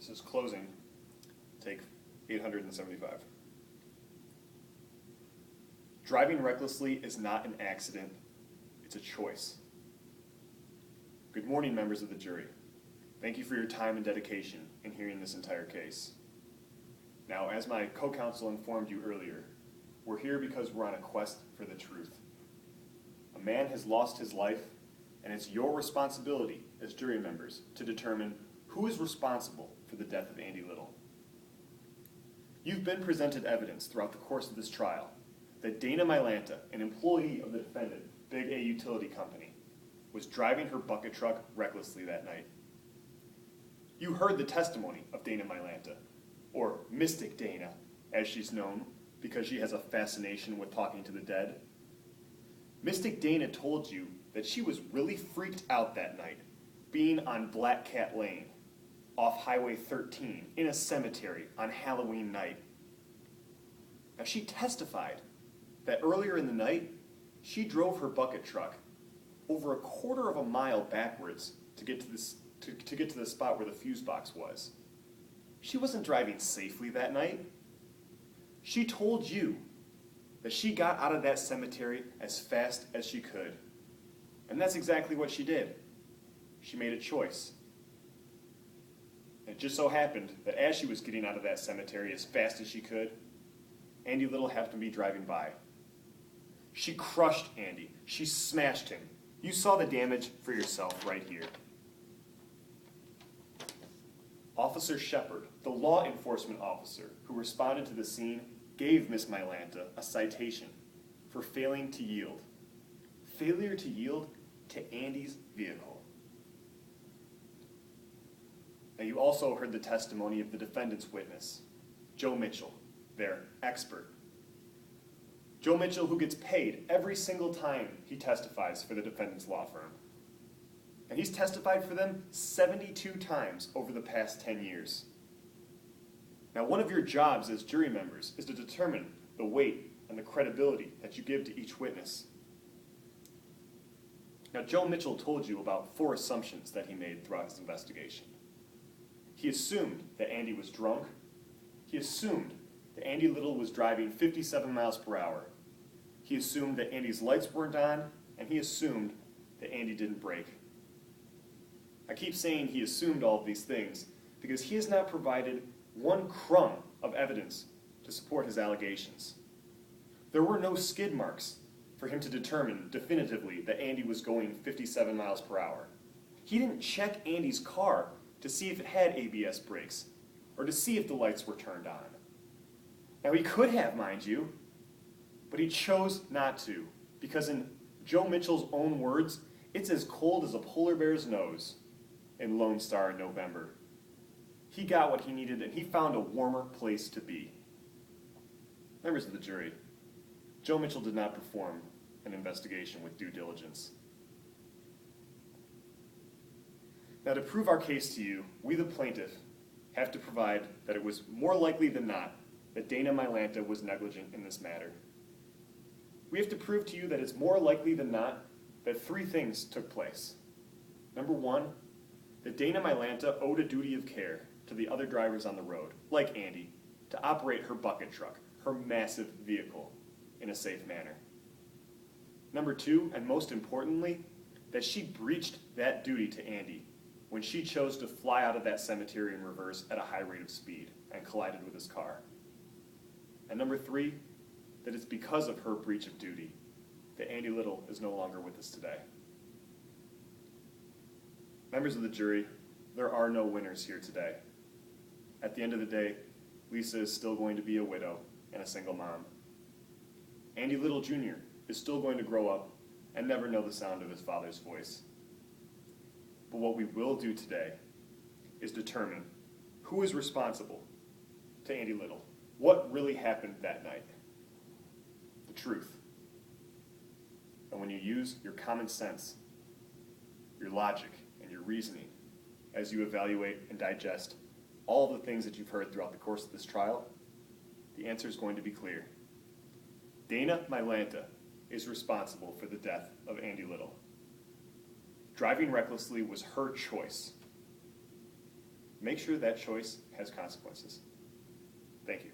This is closing. Take 875. Driving recklessly is not an accident, it's a choice. Good morning, members of the jury. Thank you for your time and dedication in hearing this entire case. Now, as my co-counsel informed you earlier, we're here because we're on a quest for the truth. A man has lost his life, and it's your responsibility as jury members to determine who is responsible for the death of Andy Little. You've been presented evidence throughout the course of this trial that Dana Mylanta, an employee of the defendant, Big A Utility Company, was driving her bucket truck recklessly that night. You heard the testimony of Dana Mylanta, or Mystic Dana, as she's known, because she has a fascination with talking to the dead. Mystic Dana told you that she was really freaked out that night, being on Black Cat Lane, off Highway 13, in a cemetery on Halloween night. Now, she testified that earlier in the night, she drove her bucket truck over a quarter of a mile backwards to get to the spot where the fuse box was. She wasn't driving safely that night. She told you that she got out of that cemetery as fast as she could. And that's exactly what she did. She made a choice. And it just so happened that as she was getting out of that cemetery as fast as she could, Andy Little happened to be driving by. She crushed Andy. She smashed him. You saw the damage for yourself right here. Officer Shepard, the law enforcement officer who responded to the scene, gave Miss Mylanta a citation for failing to yield. Failure to yield to Andy's vehicle. Now, you also heard the testimony of the defendant's witness, Joe Mitchell, their expert. Joe Mitchell, who gets paid every single time he testifies for the defendant's law firm. And he's testified for them 72 times over the past 10 years. Now, one of your jobs as jury members is to determine the weight and the credibility that you give to each witness. Now, Joe Mitchell told you about 4 assumptions that he made throughout his investigation. He assumed that Andy was drunk. He assumed that Andy Little was driving 57 miles per hour. He assumed that Andy's lights weren't on, and he assumed that Andy didn't brake. I keep saying he assumed all of these things because he has not provided one crumb of evidence to support his allegations. There were no skid marks for him to determine definitively that Andy was going 57 miles per hour. He didn't check Andy's car to see if it had ABS brakes or to see if the lights were turned on. Now, he could have, mind you, but he chose not to because in Joe Mitchell's own words, it's as cold as a polar bear's nose in Lone Star in November. He got what he needed and he found a warmer place to be. Members of the jury, Joe Mitchell did not perform an investigation with due diligence. Now, to prove our case to you, we, the plaintiff, have to provide that it was more likely than not that Dana Mylanta was negligent in this matter. We have to prove to you that it's more likely than not that 3 things took place. Number 1, that Dana Mylanta owed a duty of care to the other drivers on the road, like Andy, to operate her bucket truck, her massive vehicle, in a safe manner. Number 2, and most importantly, that she breached that duty to Andy when she chose to fly out of that cemetery in reverse at a high rate of speed and collided with his car. And number 3, that it's because of her breach of duty that Andy Little is no longer with us today. Members of the jury, there are no winners here today. At the end of the day, Lisa is still going to be a widow and a single mom. Andy Little Jr. is still going to grow up and never know the sound of his father's voice. But what we will do today is determine who is responsible to Andy Little. What really happened that night? The truth. And when you use your common sense, your logic, and your reasoning as you evaluate and digest all the things that you've heard throughout the course of this trial, the answer is going to be clear. Dana Mylanta is responsible for the death of Andy Little. Driving recklessly was her choice. make sure that choice has consequences. Thank you.